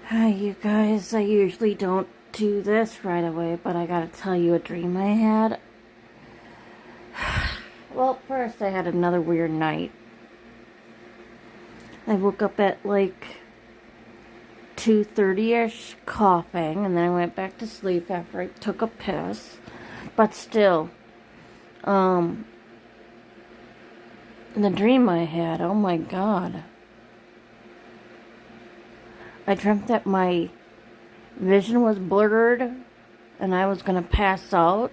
Hi, you guys. I usually don't do this right away, but I gotta tell you a dream I had. Well, first I had another weird night. I woke up at like 2:30ish coughing, and then I went back to sleep after I took a piss. But still, the dream I had, oh my god. I dreamt that my vision was blurred and I was gonna pass out.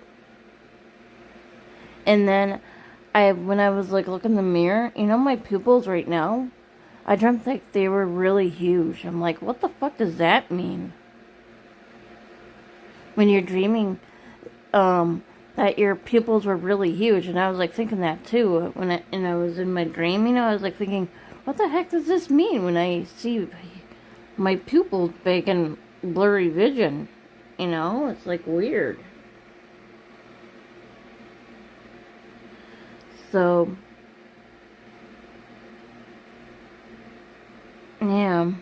And then when I was like looking in the mirror, my pupils right now, I dreamt like they were really huge. I'm like, what the fuck does that mean? When you're dreaming, that your pupils were really huge, and I was like thinking that too. And I was in my dream, I was like thinking, what the heck does this mean when I see my pupils big and blurry vision? It's like weird. So, yeah.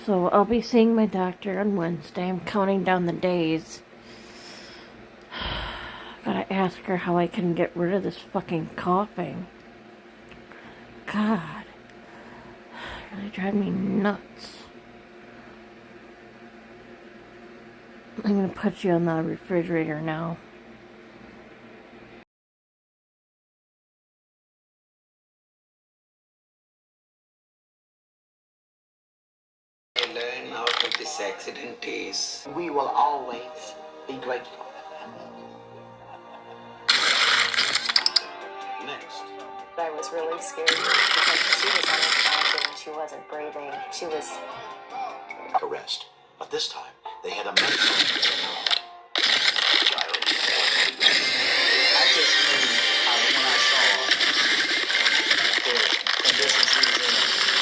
So I'll be seeing my doctor on Wednesday. I'm counting down the days. Gotta ask her how I can get rid of this fucking coughing. God. It really drives me nuts. I'm gonna put you on the refrigerator now. Learn out of this accident is we will always be grateful. next. I was really scared because she was unconscious and she wasn't breathing. She was Arrest. But this time, they had a medical. I just knew when I saw the condition she was in,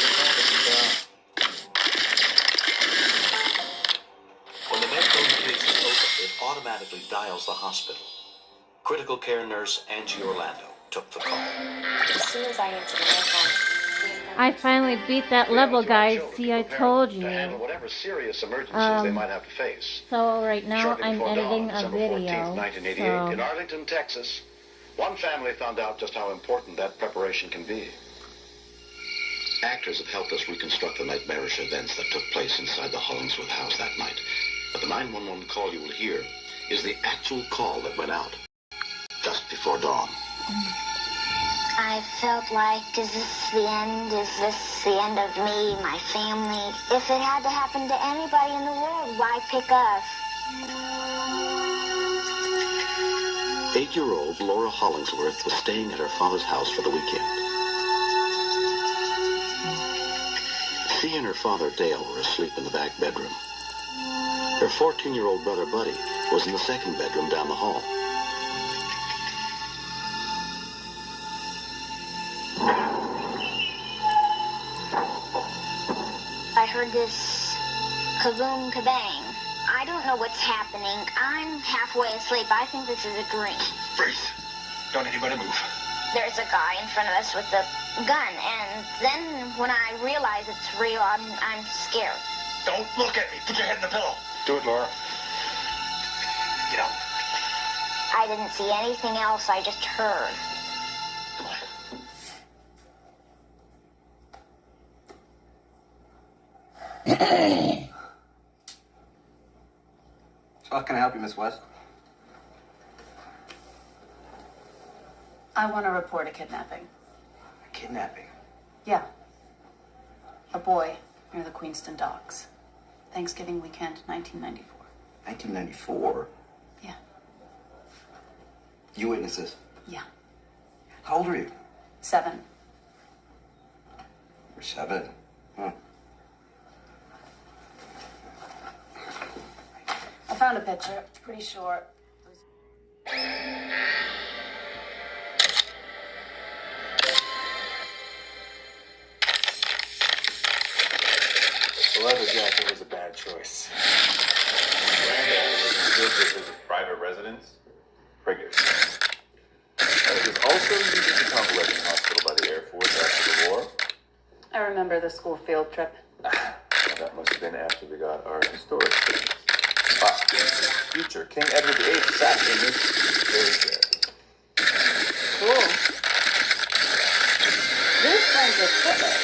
it had to be done. When the medical case is opened, it automatically dials the hospital. Critical care nurse Angie Orlando took the call. as soon as I answered the phone. I finally beat that level, guys. See, I told you. To handle whatever serious emergencies they might have to face. So right now Shortly I'm before editing dawn, a December video. 14th, 1988, in Arlington, Texas, one family found out just how important that preparation can be. Actors have helped us reconstruct the nightmarish events that took place inside the Hollingsworth house that night. But the 911 call you will hear is the actual call that went out just before dawn. I felt like, is this the end? Is this the end of me, my family? If it had to happen to anybody in the world, why pick us? 8-year-old Laura Hollingsworth was staying at her father's house for the weekend. She and her father, Dale, were asleep in the back bedroom. Her 14-year-old brother, Buddy, was in the second bedroom down the hall. I heard this kaboom kabang. I don't know what's happening. I'm halfway asleep. I think this is a dream. Freeze! Don't anybody move. There's a guy in front of us with a gun, and then when I realize it's real, I'm scared. Don't look at me. Put your head in the pillow. Do it, Laura. Get up. I didn't see anything else. I just heard. Come on. So how can I help you, Miss West? I want to report a kidnapping. Kidnapping. Yeah. A boy near the Queenston docks. Thanksgiving weekend, 1994. 1994? Yeah. You witnesses? Yeah. How old are you? 7. You're 7. Huh. I found a picture. Pretty sure. The leather jacket was a bad choice. Granddad was equipped with his private residence. Frigates. It was also used as a convalescent hospital by the Air Force after the war. I remember the school field trip. That must have been after we got our historic things. Future King Edward VIII sat in this very chair. Cool. This one's a Hitler.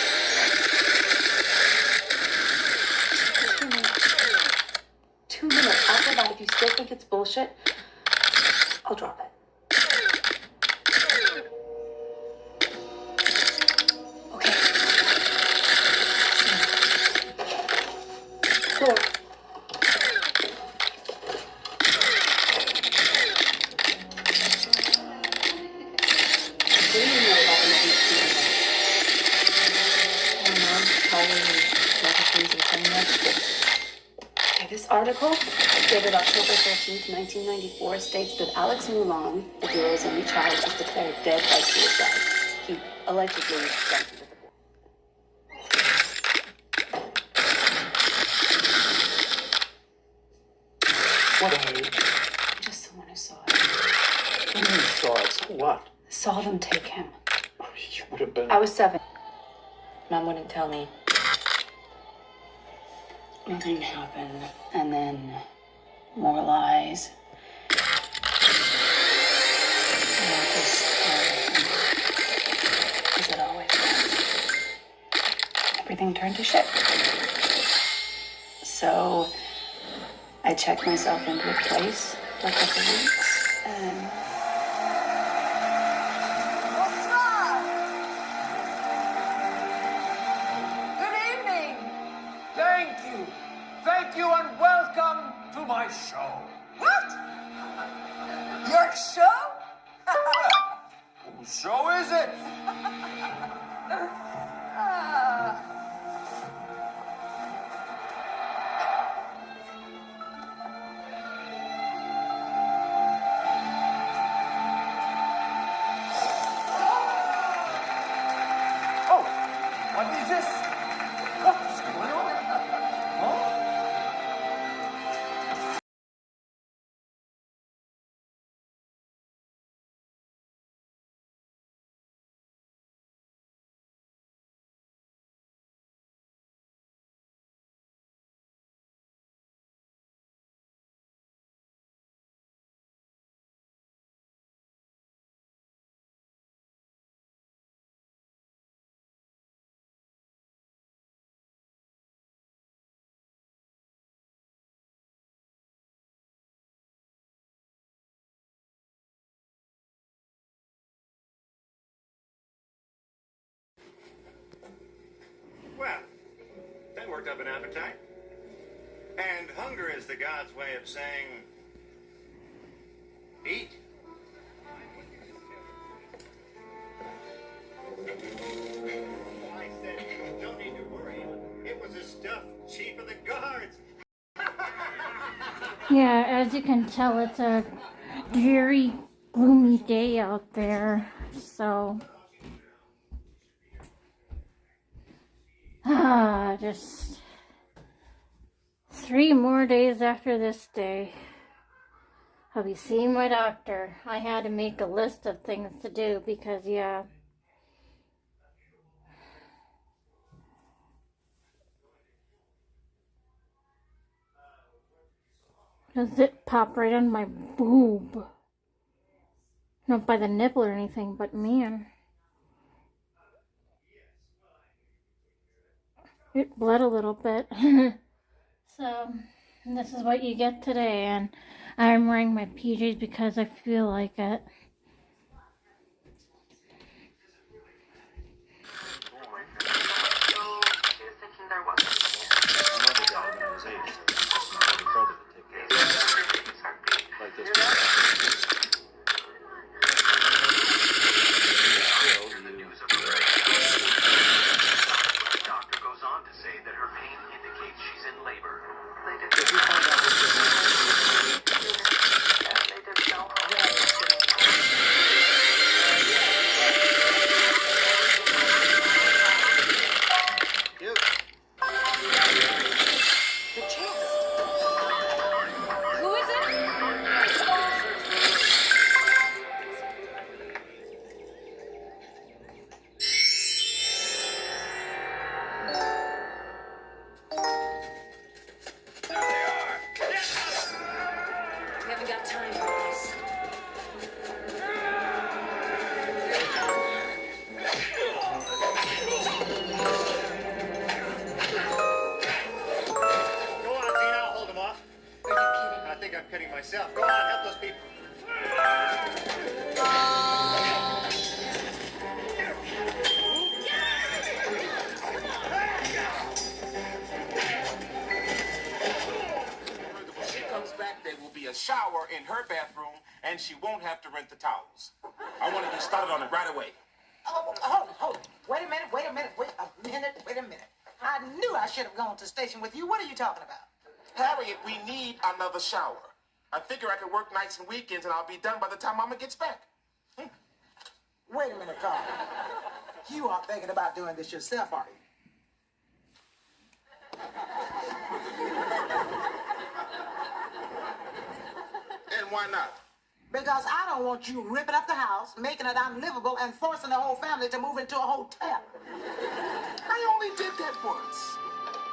2 minutes. After that, if you still think it's bullshit, I'll drop it. Okay. Cool. What do you know about the movie Steven? I don't know. Probably magazines and criminals. Okay, this article, dated October 13th, 1994, states that Alex Moulin, the duo's only child, was declared dead by suicide. He allegedly jumped into the pool. What are you? Just someone who saw it. What do you mean, saw it? So what? Saw them take him. You would have been. I was 7. Mom wouldn't tell me. Nothing happened. And then more lies. As it always does. Everything turned to shit. So I checked myself into a place for a couple weeks and Thank you and welcome to my show. What? Your show? Whose show is it? Oh, what is this? What's going on? Huh? Well, that worked up an appetite. And hunger is the god's way of saying, eat. I said, don't need to worry. It was the stuff chief of the guards. Yeah, as you can tell, it's a dreary, gloomy day out there. So, just 3 more days after this day, I'll be seeing my doctor. I had to make a list of things to do because, yeah, a zip pop right on my boob. Not by the nipple or anything, but man, it bled a little bit. So, this is what you get today, and I'm wearing my PJs because I feel like it. and she won't have to rent the towels. I want to get started on it right away. Oh, hold on. Wait a minute. I knew I should have gone to the station with you. What are you talking about? Harriet, we need another shower. I figure I could work nights and weekends, and I'll be done by the time Mama gets back. Wait a minute, Carl. You are thinking about doing this yourself, are you? And why not? Because I don't want you ripping up the house, making it unlivable, and forcing the whole family to move into a hotel. I only did that once.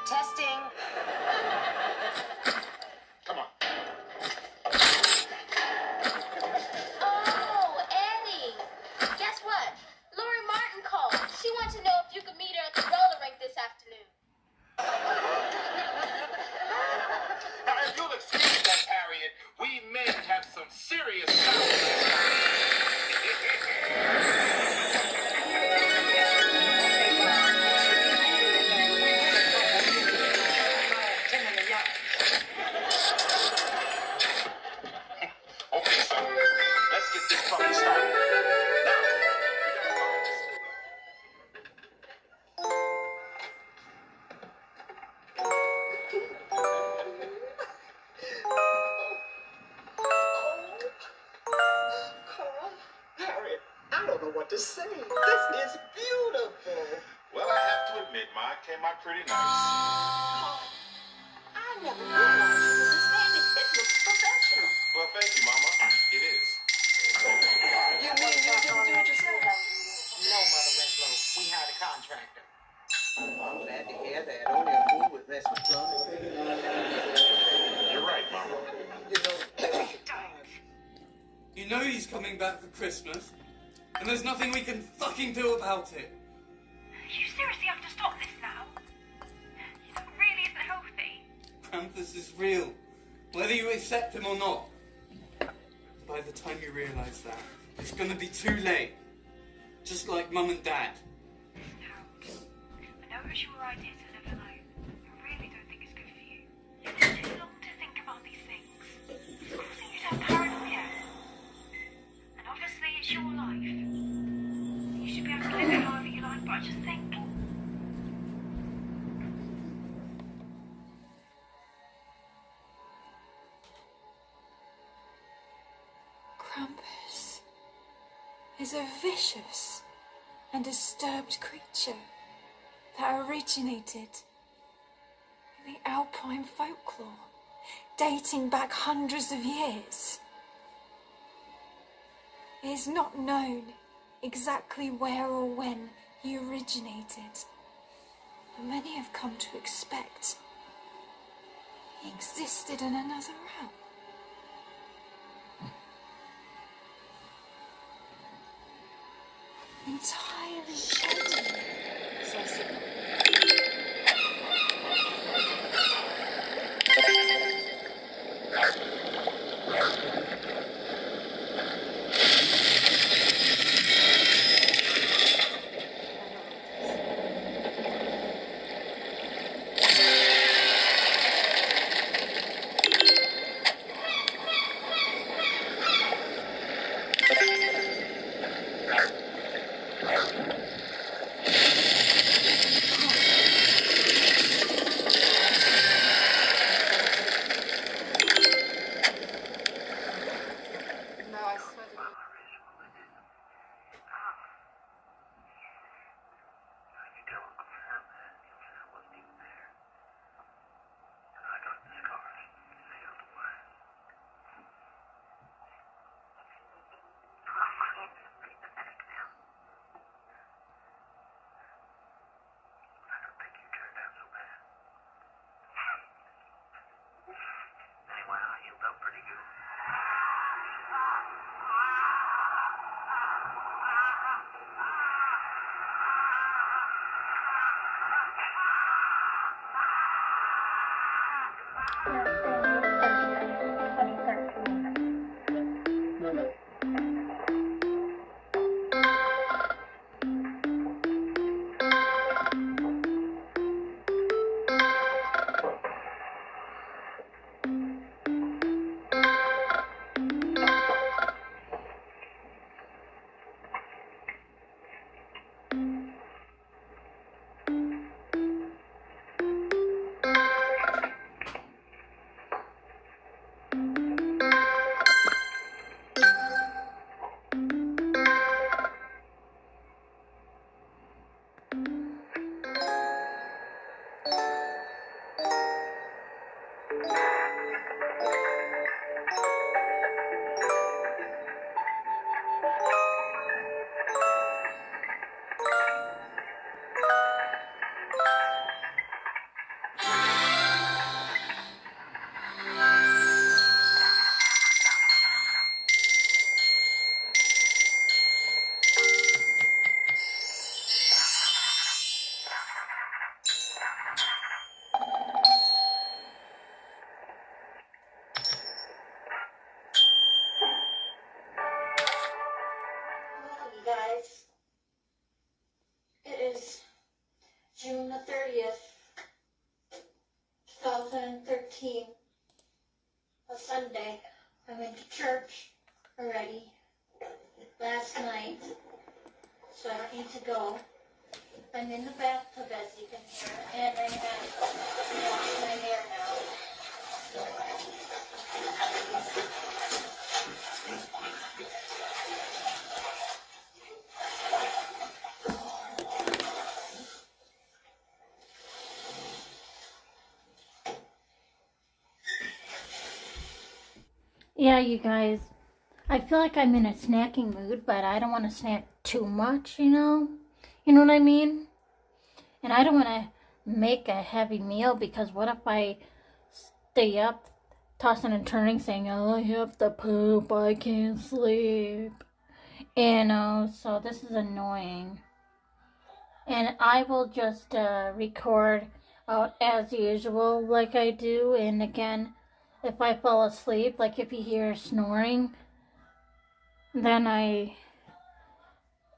Testing. Come on. Oh, Eddie. Guess what? Lori Martin called. She wants to know if you could meet her at the roller rink this afternoon. Now, if you'll excuse us, Harriet, we may have some serious Okay, so let's get this party started. Now, we gotta start. Harriet, I don't know what to say. This is beautiful. Well, I have to admit, mine came out pretty nice. I never realized it was this handy. It looks professional. Well, thank you, Mama. It is. You mean you didn't do it yourself? No, Mother Winslow. We hired a contractor. I'm glad to hear that. Only a fool would mess with drugs. You're right, Mama. You know he's coming back for Christmas, and there's nothing we can fucking do about it. You seriously have to stop this now? It really isn't healthy. Krampus is real, whether you accept him or not. By the time you realise that, it's gonna be too late. Just like Mum and Dad. I know it was your idea to live alone. I really don't think it's good for you. You take too long to think about these things. It's causing you to have paranoia. And obviously it's your life. You should be able to live it however you like, but I just think... Krampus is a vicious and disturbed creature that originated in the Alpine folklore, dating back hundreds of years. It is not known exactly where or when he originated, but many have come to expect he existed in another realm. Entirely shadowed. guys. It is June the 30th, 2013, a Sunday. I went to church already last night, so I don't need to go. I'm in the bathtub, as you can hear, and I have washed my hair now. Yeah, you guys, I feel like I'm in a snacking mood, but I don't want to snack too much, you know? You know what I mean? And I don't want to make a heavy meal, because what if I stay up tossing and turning saying, oh, I have to poop, I can't sleep. You know, so this is annoying. And I will just record out as usual like I do. And again, if I fall asleep, like if you hear snoring, then I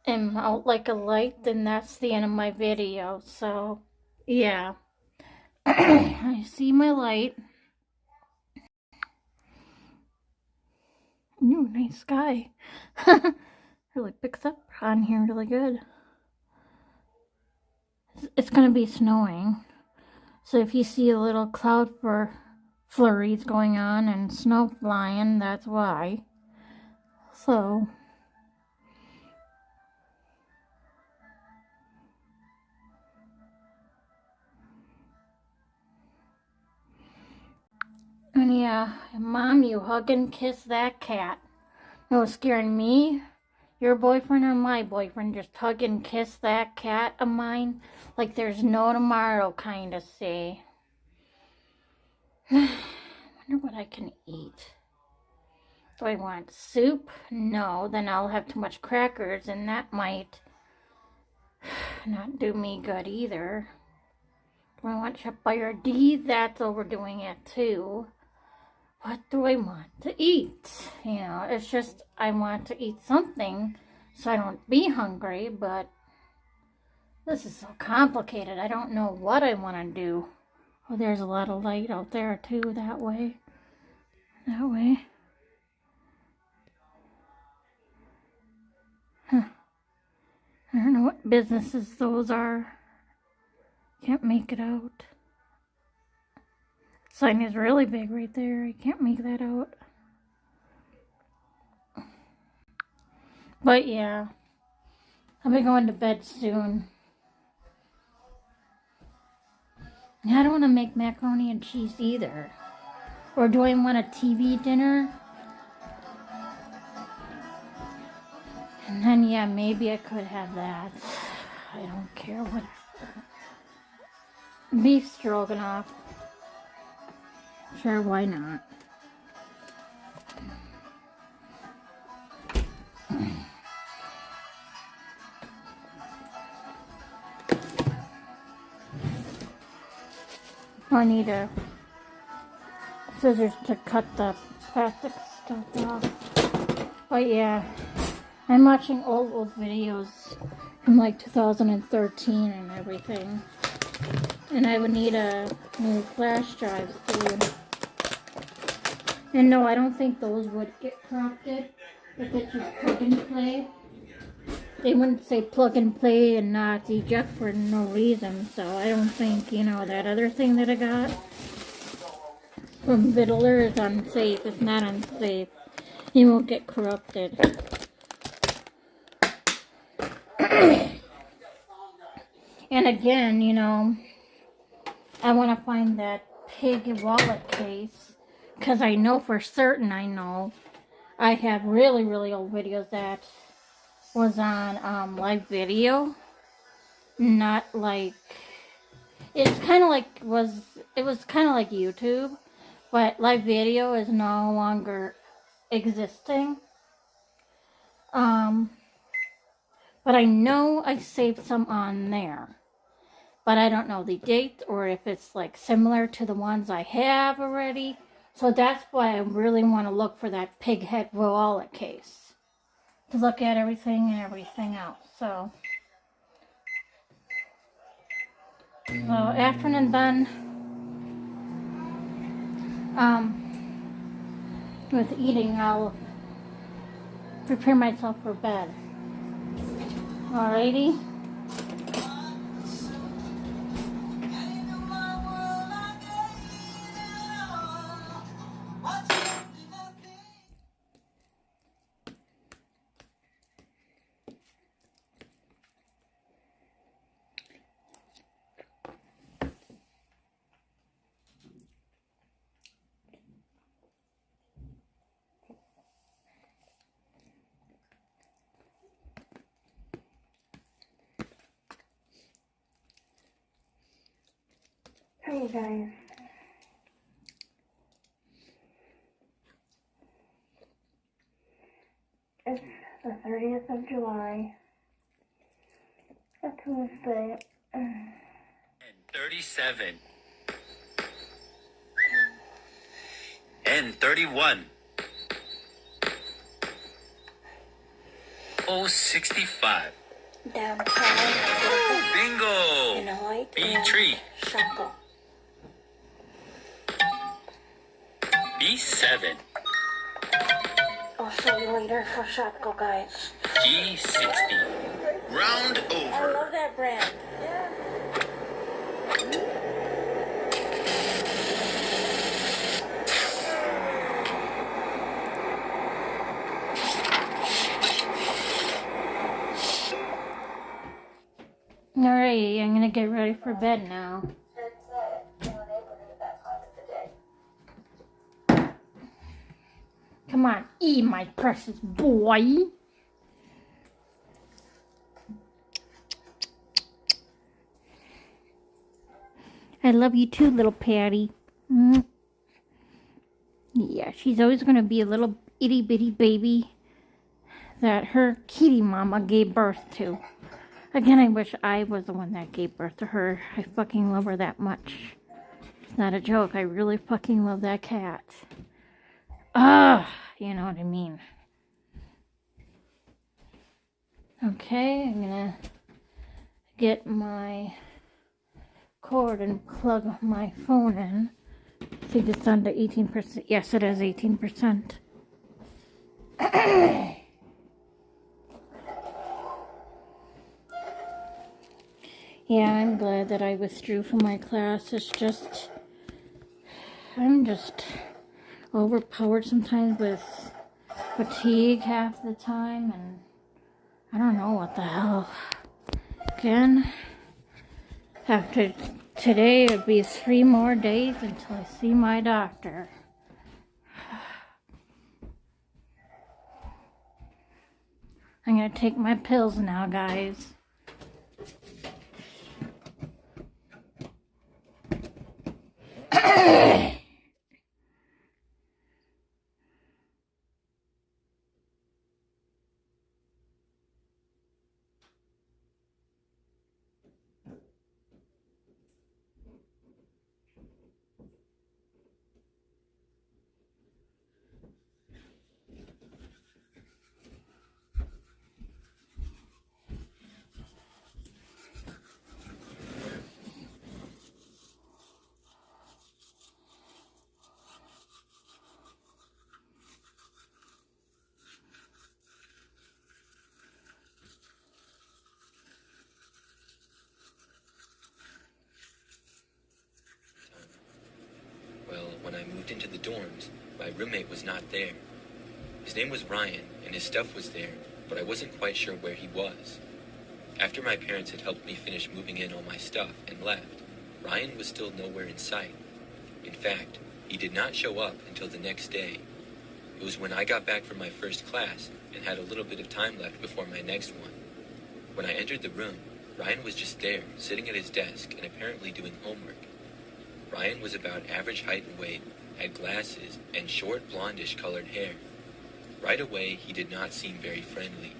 am out like a light, then that's the end of my video. So, yeah. I see my light. Ooh, nice sky. Really picks up on here really good. It's gonna be snowing. So if you see a little cloud for flurries going on and snow flying, that's why. So, and yeah, Mom, you hug and kiss that cat. No scaring me, your boyfriend or my boyfriend, just hug and kiss that cat of mine like there's no tomorrow, kind of say. Wonder what I can eat. Do I want soup? No, then I'll have too much crackers, and that might not do me good either. Do I want Boyardee? That's overdoing it too. What do I want to eat? You know, it's just I want to eat something so I don't be hungry, but this is so complicated. I don't know what I want to do. Oh, there's a lot of light out there too, that way. That way. Huh. I don't know what businesses those are. Can't make it out. Sign is really big right there. I can't make that out. But yeah, I'll be going to bed soon. I don't want to make macaroni and cheese either. Or do I want a TV dinner? And then, yeah, maybe I could have that. I don't care, whatever. Beef stroganoff. Sure, why not? I need a scissors to cut the plastic stuff off. But yeah, I'm watching old videos from like 2013 and everything. And I would need a new flash drive soon. And no, I don't think those would get corrupted if it's just plug and play. They wouldn't say plug and play and not eject for no reason, so I don't think, you know, that other thing that I got from Vittler is unsafe. It's not unsafe. It won't get corrupted. And again, you know, I want to find that pig wallet case, because I know for certain, I have really, really old videos that was on live video, not like, it's kind of like, it was kind of like YouTube, but live video is no longer existing. But I know I saved some on there, but I don't know the date or if it's like similar to the ones I have already. So that's why I really want to look for that pig head wallet case. to look at everything and everything else. So after I'm done with eating, I'll prepare myself for bed. Alrighty. Hey guys. It's the 30th of July. A Tuesday. And 37. And 31. Oh, 65. Downtown. Bingo! In a white B3. Shako. B7. I'll see you later for Shako, guys. G60. Round I over. love that brand. Yeah. Alright, I'm gonna get ready for bed now. Come on, eat my precious boy. I love you too, little Patty. Yeah, she's always gonna be a little itty bitty baby that her kitty mama gave birth to. Again, I wish I was the one that gave birth to her. I fucking love her that much. It's not a joke. I really fucking love that cat. You know what I mean. Okay, I'm gonna get my cord and plug my phone in. I think it's on to 18%. Yes, it is 18%. Yeah, I'm glad that I withdrew from my class. It's just, I'm just overpowered sometimes with fatigue half the time, and I don't know what the hell. Again, after today, it'll be 3 more days until I see my doctor. I'm gonna take my pills now, guys. When I moved into the dorms, my roommate was not there. His name was Ryan, and his stuff was there, but I wasn't quite sure where he was. After my parents had helped me finish moving in all my stuff and left, Ryan was still nowhere in sight. In fact, he did not show up until the next day. It was when I got back from my first class and had a little bit of time left before my next one. When I entered the room, Ryan was just there, sitting at his desk and apparently doing homework. Ryan was about average height and weight, had glasses, and short blondish colored hair. Right away, he did not seem very friendly.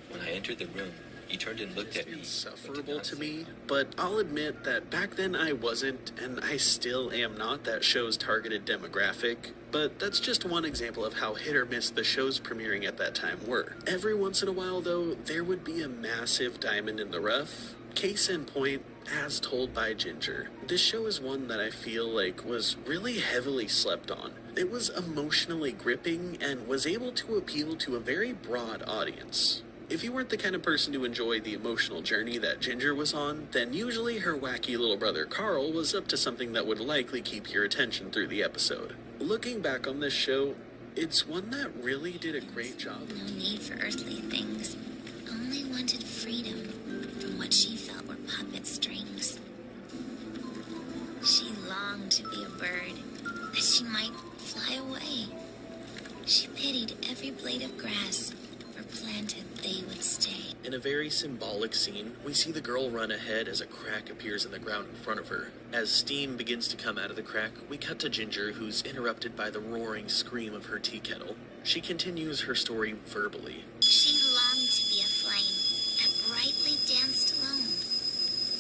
When I entered the room, He turned and looked at me. Insufferable to me, but I'll admit that back then I wasn't, and I still am not, that show's targeted demographic. But that's just one example of how hit or miss the shows premiering at that time were. Every once in a while, though, there would be a massive diamond in the rough. Case in point, As Told by Ginger. This show is one that I feel like was really heavily slept on. It was emotionally gripping and was able to appeal to a very broad audience. If you weren't the kind of person to enjoy the emotional journey that Ginger was on, then usually her wacky little brother Carl was up to something that would likely keep your attention through the episode. Looking back on this show, it's one that really did a great job. No need for earthly things, only wanted freedom from what she felt were puppet strings. She longed to be a bird, that she might fly away. She pitied every blade of grass, for planted they would stay. In a very symbolic scene, we see the girl run ahead as a crack appears in the ground in front of her. As steam begins to come out of the crack, we cut to Ginger, who's interrupted by the roaring scream of her tea kettle. She continues her story verbally. She longed to be a flame that brightly danced alone.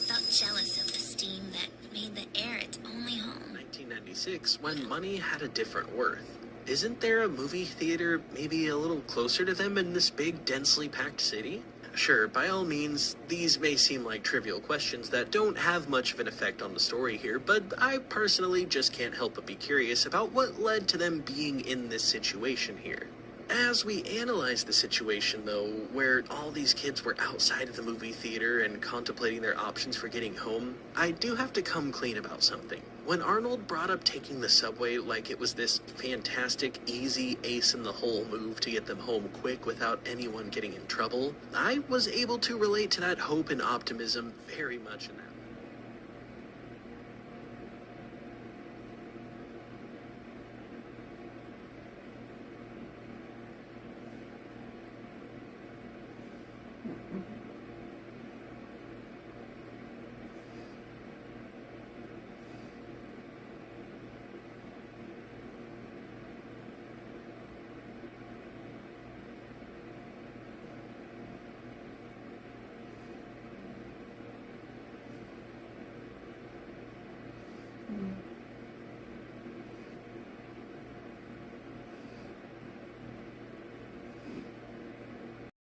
Felt jealous of the steam that made the air its only home. 1996, when money had a different worth. Isn't there a movie theater maybe a little closer to them in this big, densely packed city? Sure, by all means, these may seem like trivial questions that don't have much of an effect on the story here, but I personally just can't help but be curious about what led to them being in this situation here. As we analyze the situation, though, where all these kids were outside of the movie theater and contemplating their options for getting home, I do have to come clean about something. When Arnold brought up taking the subway like it was this fantastic, easy ace-in-the-hole move to get them home quick without anyone getting in trouble, I was able to relate to that hope and optimism very much in that.